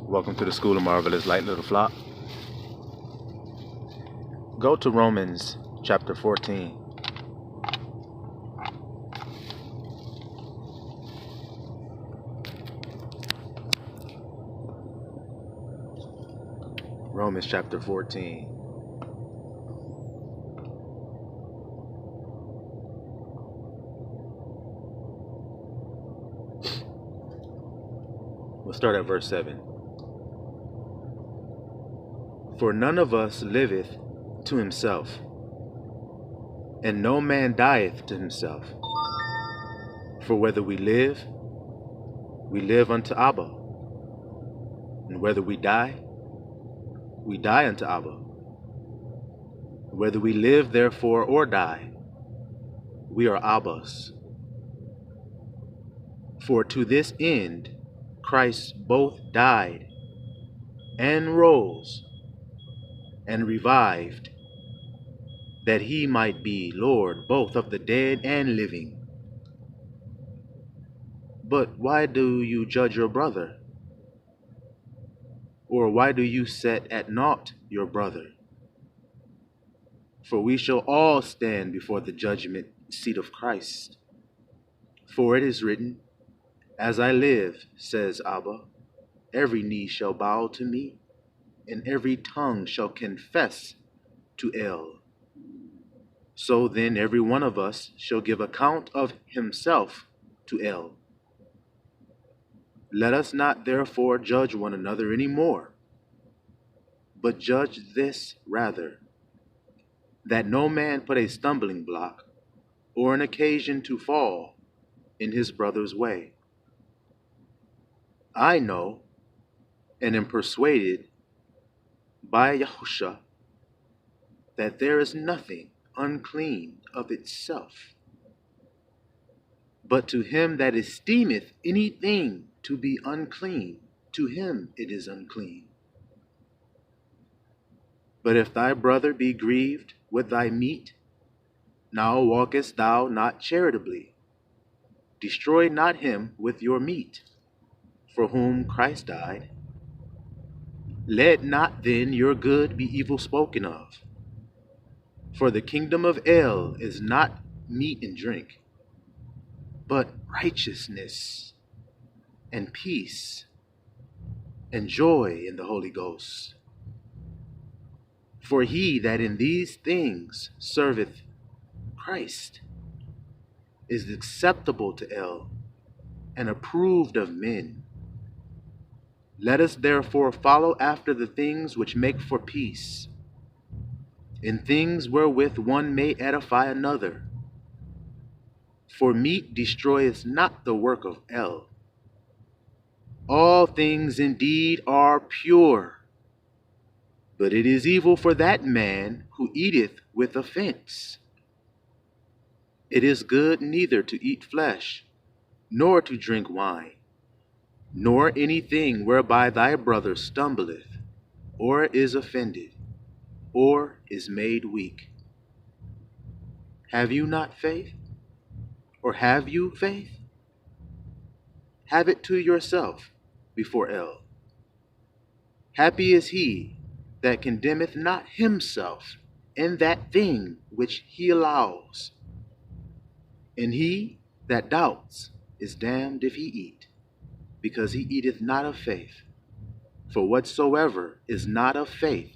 Welcome to the School of Marvelous Light, little flock. Go to Romans chapter 14. Romans chapter 14. We'll start at verse 7. For none of us liveth to himself, and no man dieth to himself. For whether we live unto Abba, and whether we die unto Abba. Whether we live, therefore, or die, we are Abba's. For to this end Christ both died and rose and revived, that he might be Lord both of the dead and living. But why do you judge your brother? Or why do you set at naught your brother? For we shall all stand before the judgment seat of Christ. For it is written, As I live, says Abba, every knee shall bow to me, and every tongue shall confess to El. So then every one of us shall give account of himself to El. Let us not therefore judge one another any more, but judge this rather, that no man put a stumbling block or an occasion to fall in his brother's way. I know and am persuaded by Yahusha that there is nothing unclean of itself, but to him that esteemeth anything to be unclean, to him it is unclean. But if thy brother be grieved with thy meat, now walkest thou not charitably. Destroy not him with your meat, for whom Christ died. Let not then your good be evil spoken of. For the kingdom of El is not meat and drink, but righteousness and peace and joy in the Holy Ghost. For he that in these things serveth Christ is acceptable to El and approved of men. Let us therefore follow after the things which make for peace, in things wherewith one may edify another. For meat destroyeth not the work of El. All things indeed are pure, but it is evil for that man who eateth with offense. It is good neither to eat flesh, nor to drink wine, nor anything whereby thy brother stumbleth, or is offended, or is made weak. Have you not faith? Or have you faith? Have it to yourself before El. Happy is he that condemneth not himself in that thing which he allows. And he that doubts is damned if he eat, because he eateth not of faith. For whatsoever is not of faith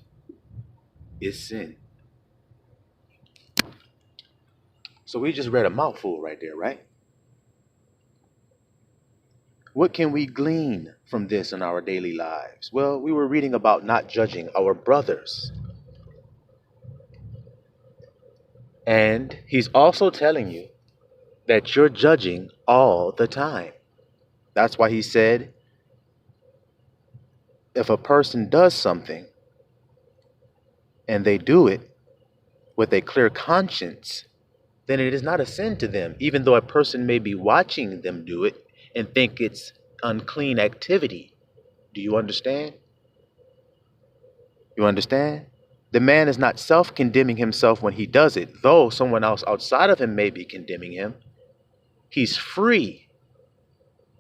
is sin. So we just read a mouthful right there, right? What can we glean from this in our daily lives? Well, we were reading about not judging our brothers. And he's also telling you that you're judging all the time. That's why he said, if a person does something and they do it with a clear conscience, then it is not a sin to them, even though a person may be watching them do it and think it's unclean activity. Do you understand? You understand? The man is not self-condemning himself when he does it, though someone else outside of him may be condemning him. He's free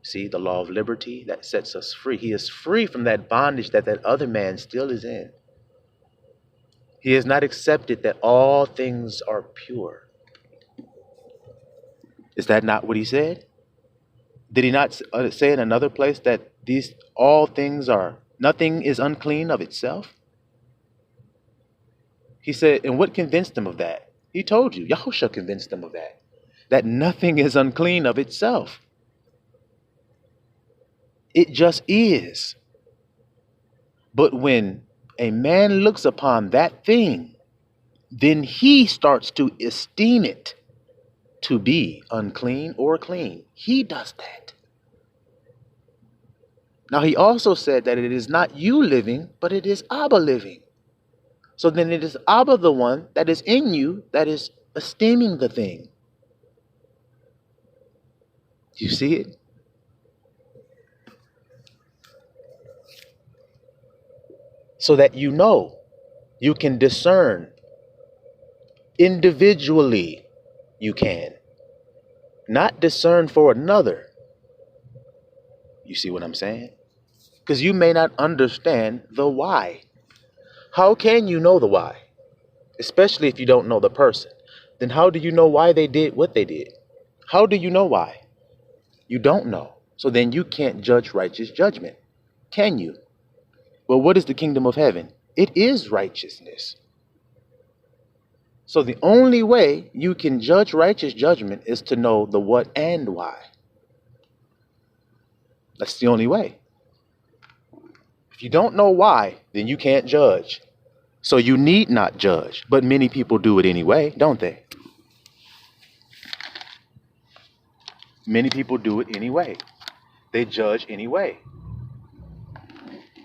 See, the law of liberty that sets us free. He is free from that bondage that that other man still is in. He has not accepted that all things are pure. Is that not what he said? Did he not say in another place that these all things are, nothing is unclean of itself? He said, and what convinced him of that? He told you, Yahushua convinced him of that nothing is unclean of itself. It just is. But when a man looks upon that thing, then he starts to esteem it to be unclean or clean. He does that. Now, he also said that it is not you living, but it is Abba living. So then it is Abba, the one that is in you, that is esteeming the thing. You see it? So that you know, you can discern individually. You can not discern for another. You see what I'm saying? Because you may not understand the why. How can you know the why? Especially if you don't know the person. Then how do you know why they did what they did? How do you know why? You don't know. So then you can't judge righteous judgment. Can you? Well, what is the kingdom of heaven? It is righteousness. So the only way you can judge righteous judgment is to know the what and why. That's the only way. If you don't know why, then you can't judge. So you need not judge. But many people do it anyway, don't they? Many people do it anyway. They judge anyway.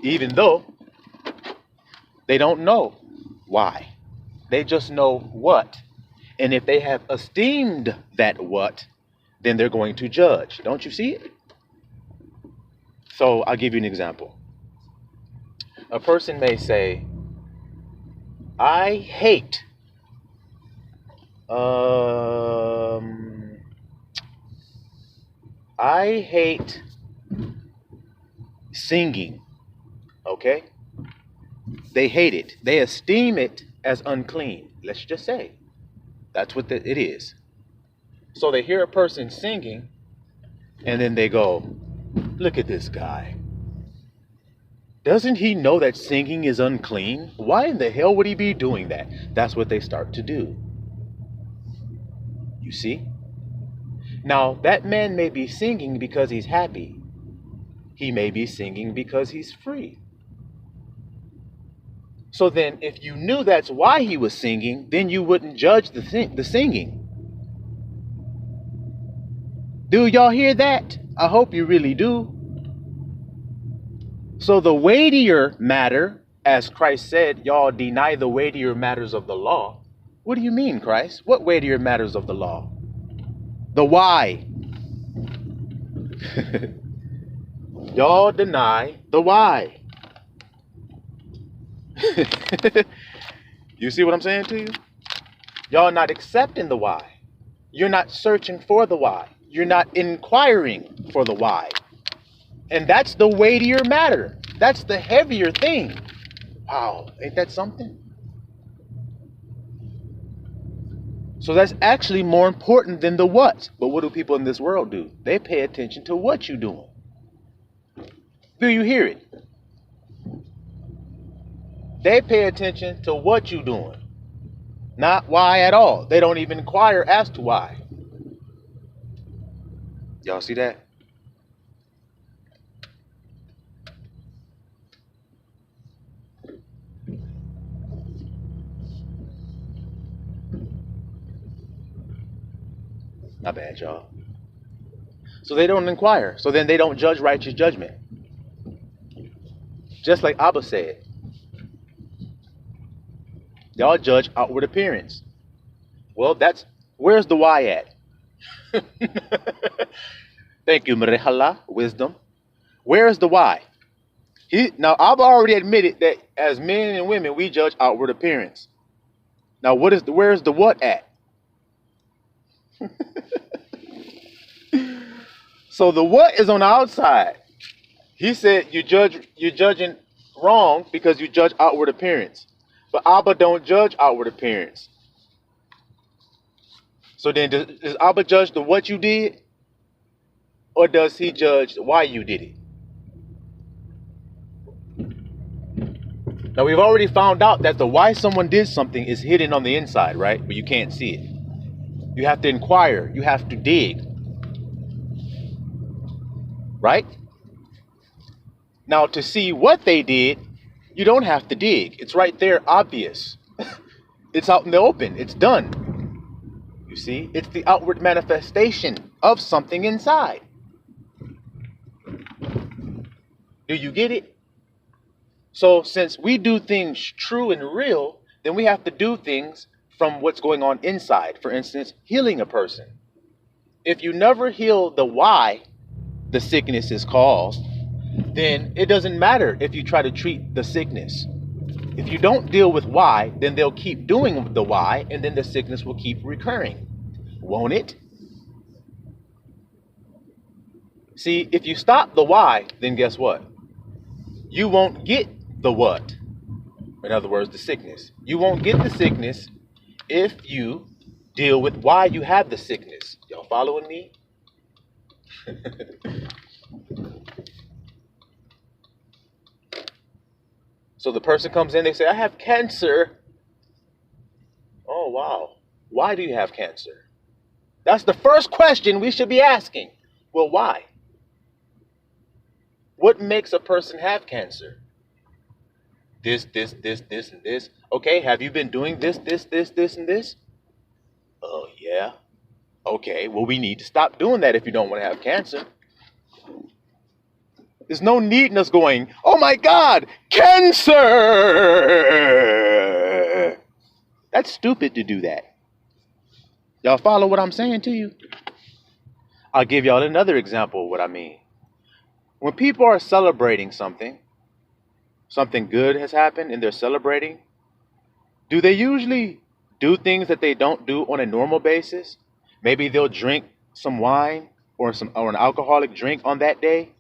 Even though they don't know why. They just know what. And if they have esteemed that what, then they're going to judge. Don't you see it? So I'll give you an example. A person may say, I hate singing. Okay? They hate it. They esteem it as unclean. Let's just say. That's what it is. So they hear a person singing, and then they go, look at this guy. Doesn't he know that singing is unclean? Why in the hell would he be doing that? That's what they start to do. You see? Now, that man may be singing because he's happy. He may be singing because he's free. So then, if you knew that's why he was singing, then you wouldn't judge the singing. Do y'all hear that? I hope you really do. So the weightier matter, as Christ said, y'all deny the weightier matters of the law. What do you mean, Christ? What weightier matters of the law? The why. Y'all deny the why. You see what I'm saying to you? Y'all not accepting the why. You're not searching for the why. You're not inquiring for the why. And that's the weightier matter. That's the heavier thing. Wow, ain't that something? So that's actually more important than the what. But what do people in this world do? They pay attention to what you're doing. Do you hear it? They pay attention to what you're doing. Not why at all. They don't even inquire as to why. Y'all see that? Not bad, y'all. So they don't inquire. So then they don't judge righteous judgment. Just like Abba said. Y'all judge outward appearance. Well, where's the why at? Thank you, Mrehala, wisdom. Where's the why? Now, Abba already admitted that as men and women, we judge outward appearance. Now, where's the what at? So the what is on the outside. He said you're judging wrong because you judge outward appearance. But Abba don't judge outward appearance. So then does Abba judge the what you did? Or does he judge why you did it? Now we've already found out that the why someone did something is hidden on the inside, right? But you can't see it. You have to inquire. You have to dig. Right? Now to see what they did, you don't have to dig. It's right there, obvious. It's out in the open. It's done. You see? It's the outward manifestation of something inside. Do you get it? So since we do things true and real, then we have to do things from what's going on inside. For instance, healing a person. If you never heal the why the sickness is caused, then it doesn't matter if you try to treat the sickness. If you don't deal with why, then they'll keep doing the why, and then the sickness will keep recurring. Won't it? See, if you stop the why, then guess what? You won't get the what. In other words, the sickness. You won't get the sickness if you deal with why you have the sickness. Y'all following me? So the person comes in, they say, I have cancer. Oh, wow. Why do you have cancer? That's the first question we should be asking. Well, why? What makes a person have cancer? This, and this. Okay, have you been doing this, and this? Oh, yeah. Okay, well, we need to stop doing that if you don't want to have cancer. There's no need in us going, oh my God, cancer! That's stupid to do that. Y'all follow what I'm saying to you? I'll give y'all another example of what I mean. When people are celebrating something good has happened and they're celebrating, do they usually do things that they don't do on a normal basis? Maybe they'll drink some wine or an alcoholic drink on that day.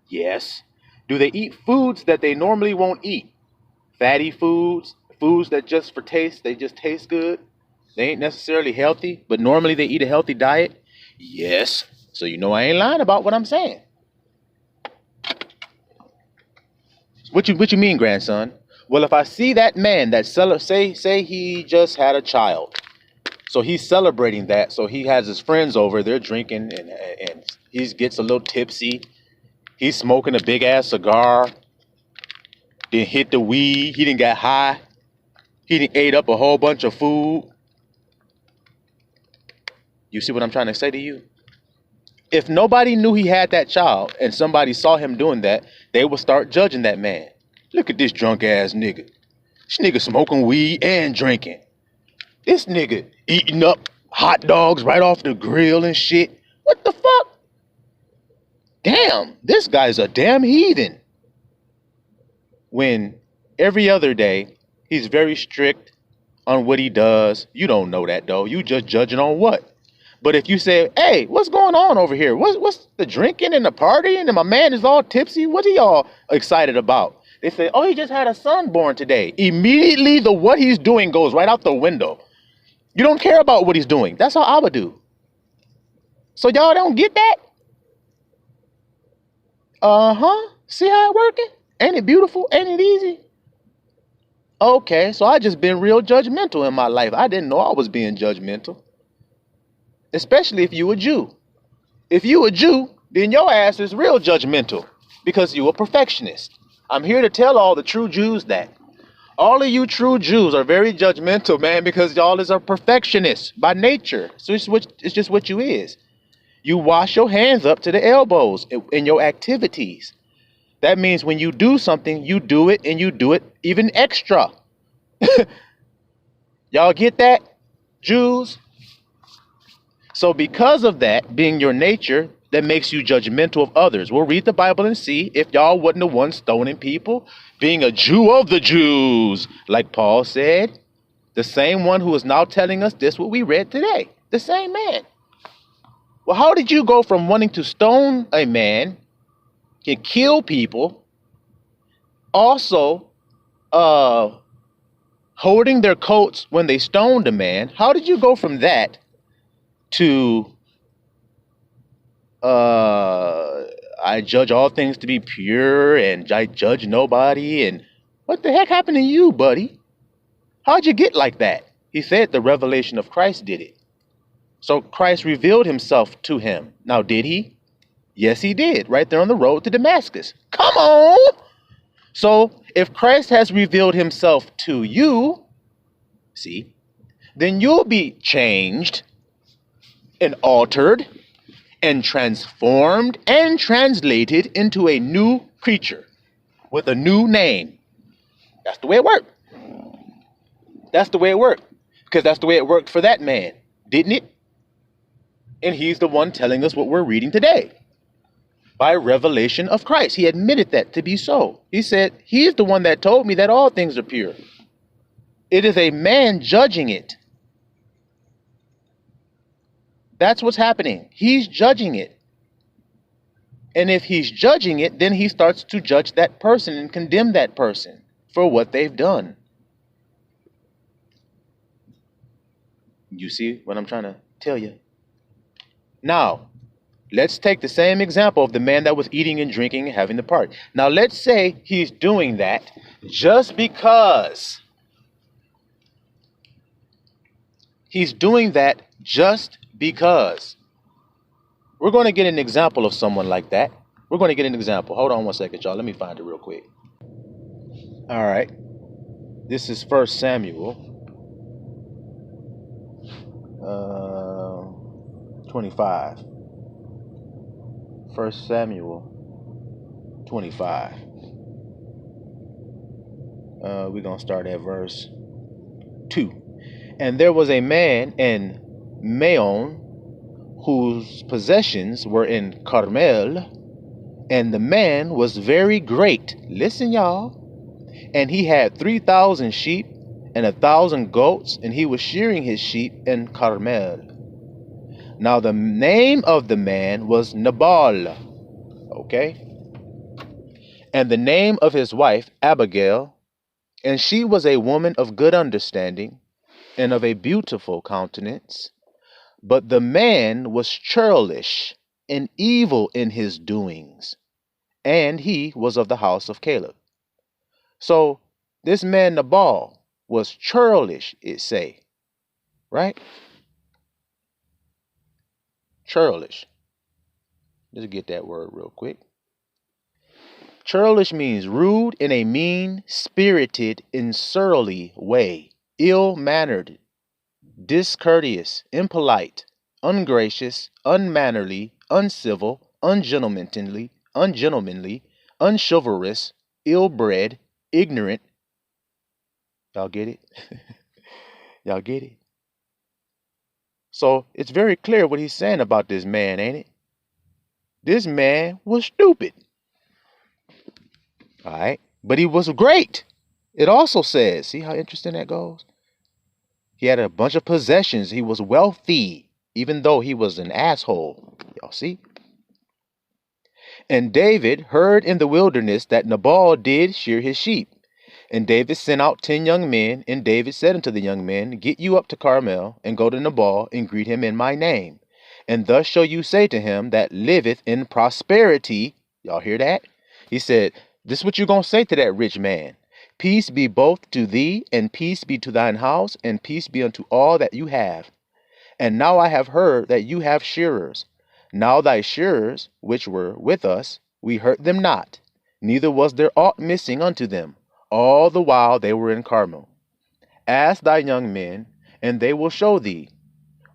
Yes. Do they eat foods that they normally won't eat? Fatty foods, foods that just for taste, they just taste good. They ain't necessarily healthy, but normally they eat a healthy diet. Yes. So you know I ain't lying about what I'm saying. What you mean, grandson? Well, if I see that man that say he just had a child, so he's celebrating that. So he has his friends over, they're drinking, and he gets a little tipsy. He's smoking a big ass cigar. Then hit the weed. He done got high. He done ate up a whole bunch of food. You see what I'm trying to say to you? If nobody knew he had that child and somebody saw him doing that, they would start judging that man. Look at this drunk ass nigga. This nigga smoking weed and drinking. This nigga eating up hot dogs right off the grill and shit. What the fuck? Damn, this guy's a damn heathen. When every other day, he's very strict on what he does. You don't know that though. You just judging on what? But if you say, hey, what's going on over here? What's the drinking and the partying and my man is all tipsy? What are y'all excited about? They say, oh, he just had a son born today. Immediately, the what he's doing goes right out the window. You don't care about what he's doing. That's how I would do. So y'all don't get that? See how it working? Ain't it beautiful? Ain't it easy? Okay, so I just been real judgmental in my life. I didn't know I was being judgmental. Especially if you a Jew. If you a Jew, then your ass is real judgmental because you a perfectionist. I'm here to tell all the true Jews that. All of you true Jews are very judgmental, man, because y'all is a perfectionist by nature. So it's just what you is. You wash your hands up to the elbows in your activities. That means when you do something, you do it and you do it even extra. Y'all get that, Jews? So because of that being your nature, that makes you judgmental of others. We'll read the Bible and see if y'all wasn't the ones stoning people, being a Jew of the Jews, like Paul said. The same one who is now telling us this, what we read today. The same man. Well, how did you go from wanting to stone a man, to kill people, also uh, holding their coats when they stoned a man? How did you go from that to I judge all things to be pure and I judge nobody? And what the heck happened to you, buddy? How'd you get like that? He said the revelation of Christ did it. So Christ revealed himself to him. Now, did he? Yes, he did, right there on the road to Damascus. Come on! So, if Christ has revealed himself to you, see, then you'll be changed and altered and transformed and translated into a new creature with a new name. That's the way it worked. That's the way it worked. Because that's the way it worked for that man, didn't it? And he's the one telling us what we're reading today. By revelation of Christ. He admitted that to be so. He said, he's the one that told me that all things are pure. It is a man judging it. That's what's happening. He's judging it. And if he's judging it, then he starts to judge that person and condemn that person for what they've done. You see what I'm trying to tell you? Now, let's take the same example of the man that was eating and drinking and having the party. Now, let's say he's doing that just because. He's doing that just because. We're going to get an example of someone like that. We're going to get an example. Hold on one second, y'all. Let me find it real quick. All right. This is 1 Samuel 25. 1 Samuel 25. We're going to start at verse 2. And there was a man in Maon whose possessions were in Carmel, and the man was very great. Listen, y'all. And he had 3,000 sheep and 1,000 goats, and he was shearing his sheep in Carmel. Now the name of the man was Nabal. Okay. And the name of his wife Abigail, and she was a woman of good understanding and of a beautiful countenance. But the man was churlish and evil in his doings, and he was of the house of Caleb. So this man Nabal was churlish, it say, right? Churlish. Let's get that word real quick. Churlish means rude in a mean, spirited, and surly way, ill-mannered, discourteous, impolite, ungracious, unmannerly, uncivil, ungentlemanly, unchivalrous, ill-bred, ignorant. Y'all get it? Y'all get it? So it's very clear what he's saying about this man, ain't it? This man was stupid. All right. But he was great. It also says, see how interesting that goes? He had a bunch of possessions. He was wealthy, even though he was an asshole. Y'all see? And David heard in the wilderness that Nabal did shear his sheep. And David sent out 10 young men, and David said unto the young men, Get you up to Carmel, and go to Nabal, and greet him in my name. And thus shall you say to him that liveth in prosperity. Y'all hear that? He said, this is what you're going to say to that rich man. Peace be both to thee, and peace be to thine house, and peace be unto all that you have. And now I have heard that you have shearers. Now thy shearers, which were with us, we hurt them not, neither was there aught missing unto them, all the while they were in Carmel. Ask thy young men, and they will show thee.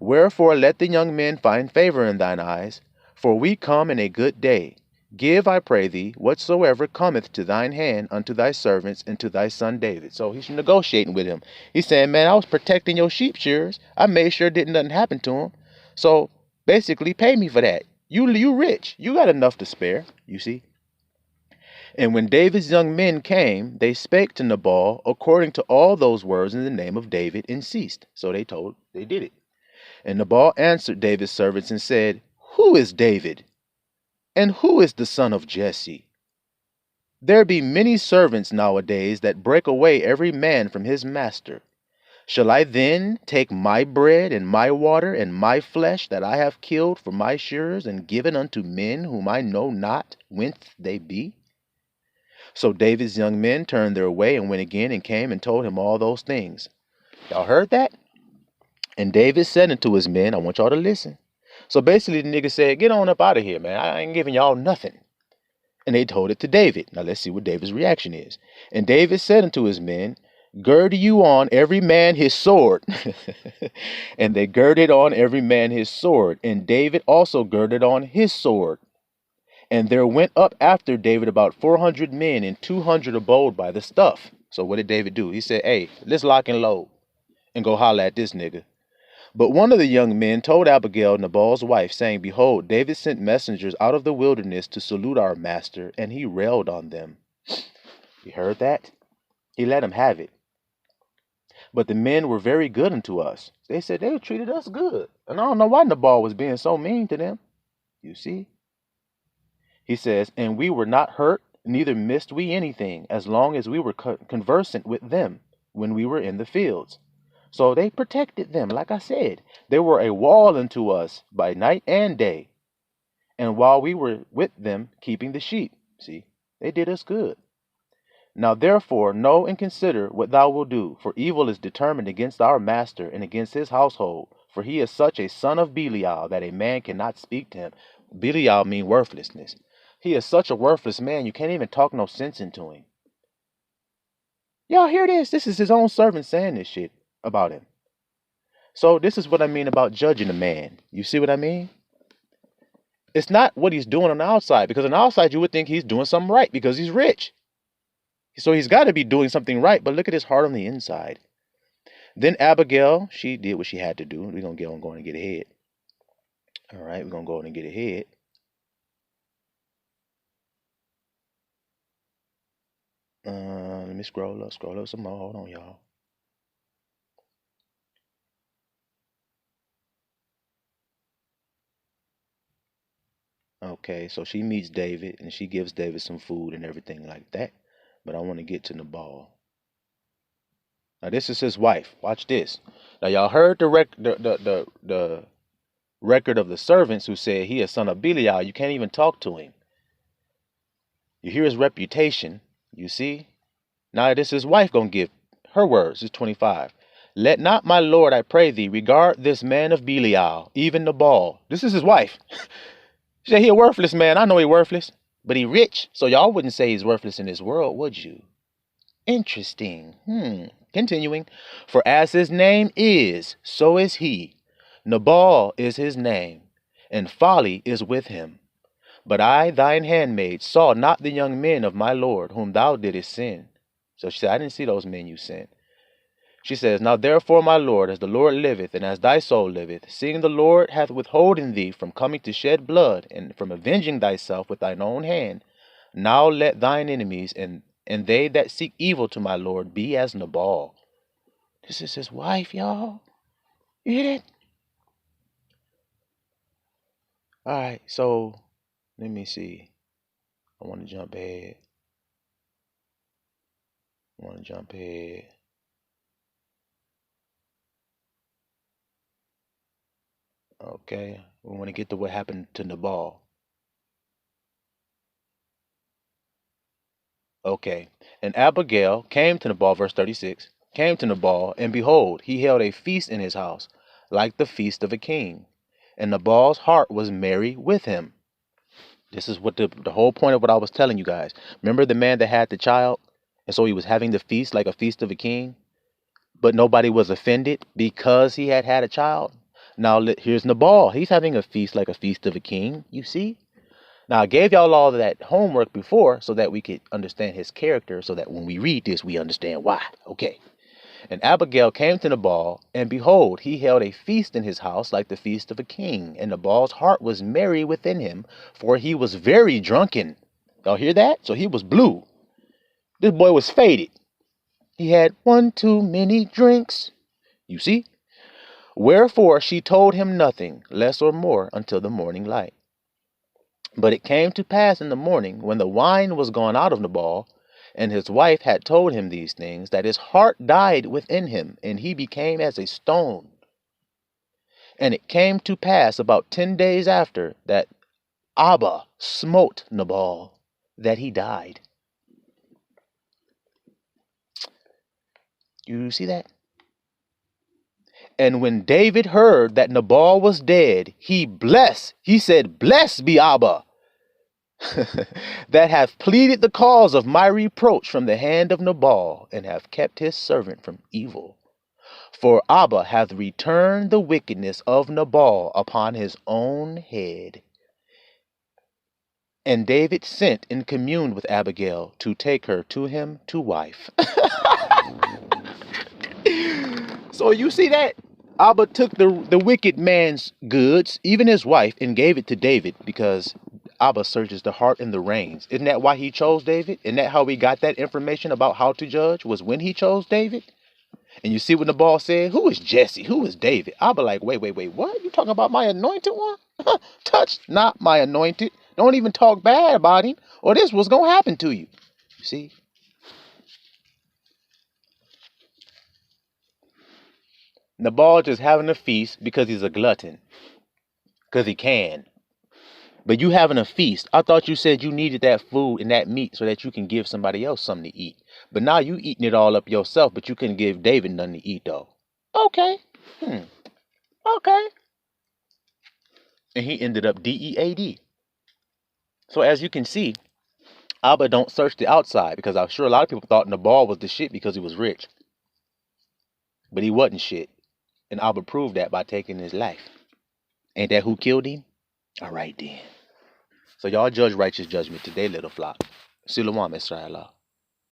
Wherefore let the young men find favor in thine eyes, for we come in a good day. Give, I pray thee, whatsoever cometh to thine hand unto thy servants and to thy son David. So he's negotiating with him. He's saying, man, I was protecting your sheep shearers. I made sure nothing happened to them. So basically, pay me for that. You rich. You got enough to spare, you see. And when David's young men came, they spake to Nabal according to all those words in the name of David, and ceased. So they did it. And Nabal answered David's servants and said, Who is David? And who is the son of Jesse? There be many servants nowadays that break away every man from his master. Shall I then take my bread and my water and my flesh that I have killed for my shearers and given unto men whom I know not whence they be? So David's young men turned their way and went again and came and told him all those things. Y'all heard that? And David said unto his men, I want y'all to listen. So basically the nigga said, get on up out of here, man. I ain't giving y'all nothing. And they told it to David. Now let's see what David's reaction is. And David said unto his men, gird you on every man his sword. And they girded on every man his sword. And David also girded on his sword. And there went up after David about 400 men, and 200 abode by the stuff. So what did David do? He said, hey, let's lock and load and go holler at this nigga. But one of the young men told Abigail, Nabal's wife, saying, behold, David sent messengers out of the wilderness to salute our master, and he railed on them. You heard that? He let him have it. But the men were very good unto us. They said they treated us good. And I don't know why Nabal was being so mean to them. You see? He says, and we were not hurt, neither missed we anything, as long as we were conversant with them when we were in the fields. So they protected them, like I said. They were a wall unto us by night and day. And while we were with them, keeping the sheep. See, they did us good. Now therefore know and consider what thou wilt do, for evil is determined against our master and against his household. For he is such a son of Belial that a man cannot speak to him. Belial mean worthlessness. He is such a worthless man, you can't even talk no sense into him. Y'all hear this? This is his own servant saying this shit about him. So this is what I mean about judging a man. You see what I mean? It's not what he's doing on the outside, because on the outside you would think he's doing something right because he's rich. So he's got to be doing something right, but look at his heart on the inside. Then Abigail, she did what she had to do. We're going to get on going and get ahead. All right, we're going to go on and get ahead. Let me scroll up some more. Hold on, y'all. Okay, so she meets David and she gives David some food and everything like that. But I want to get to Nabal. Now this is his wife. Watch this. Now y'all heard the record of the servants who said he is son of Belial. You can't even talk to him. You hear his reputation. You see. Now this is his wife gonna give her words. It's 25. Let not my lord, I pray thee, regard this man of Belial, even Nabal. This is his wife. She said he a worthless man. I know he worthless, but he rich. So y'all wouldn't say he's worthless in this world, would you? Interesting. Continuing. For as his name is, so is he. Nabal is his name, and folly is with him. But I, thine handmaid, saw not the young men of my lord, whom thou didst send. So she said, I didn't see those men you sent. She says, now therefore, my lord, as the Lord liveth, and as thy soul liveth, seeing the Lord hath withholden thee from coming to shed blood, and from avenging thyself with thine own hand, now let thine enemies and they that seek evil to my lord be as Nabal. This is his wife, y'all. You hear that? All right, so let me see. I want to jump ahead. Okay, we want to get to what happened to Nabal. Okay, and Abigail came to Nabal, verse 36, came to Nabal, and behold, he held a feast in his house, like the feast of a king. And Nabal's heart was merry with him. This is what the whole point of what I was telling you guys. Remember the man that had the child? And so he was having the feast like a feast of a king, but nobody was offended because he had had a child. Now here's Nabal. He's having a feast like a feast of a king, you see? Now, I gave y'all all of that homework before so that we could understand his character, so that when we read this, we understand why. Okay. And Abigail came to Nabal, and behold, he held a feast in his house like the feast of a king. And Nabal's heart was merry within him, for he was very drunken. Y'all hear that? So he was blue. This boy was faded. He had one too many drinks. You see? Wherefore she told him nothing less or more until the morning light. But it came to pass in the morning, when the wine was gone out of Nabal, and his wife had told him these things, that his heart died within him, and he became as a stone. And it came to pass about 10 days after, that Abba smote Nabal, that he died. You see that? And when David heard that Nabal was dead, he said, Blessed be Abba, that hath pleaded the cause of my reproach from the hand of Nabal, and hath kept his servant from evil. For Abba hath returned the wickedness of Nabal upon his own head. And David sent and communed with Abigail to take her to him to wife. So you see that? Abba took the wicked man's goods, even his wife, and gave it to David, because Abba searches the heart and the reins. Isn't that why he chose David? Isn't that how we got that information about how to judge? Was when he chose David? And you see what Nabal said? Who is Jesse? Who is David? Abba like, wait, what? You talking about my anointed one? Touch not my anointed. Don't even talk bad about him, or this was going to happen to you. You see? Nabal just having a feast because he's a glutton. Because he can. But you having a feast. I thought you said you needed that food and that meat so that you can give somebody else something to eat. But now you eating it all up yourself, but you couldn't give David nothing to eat, though. Okay. Okay. And he ended up DEAD. So as you can see, Abba don't search the outside, because I'm sure a lot of people thought Nabal was the shit because he was rich. But he wasn't shit. And Abba proved that by taking his life. Ain't that who killed him? All right then. So y'all judge righteous judgment today, little flock. Silouan, Israel.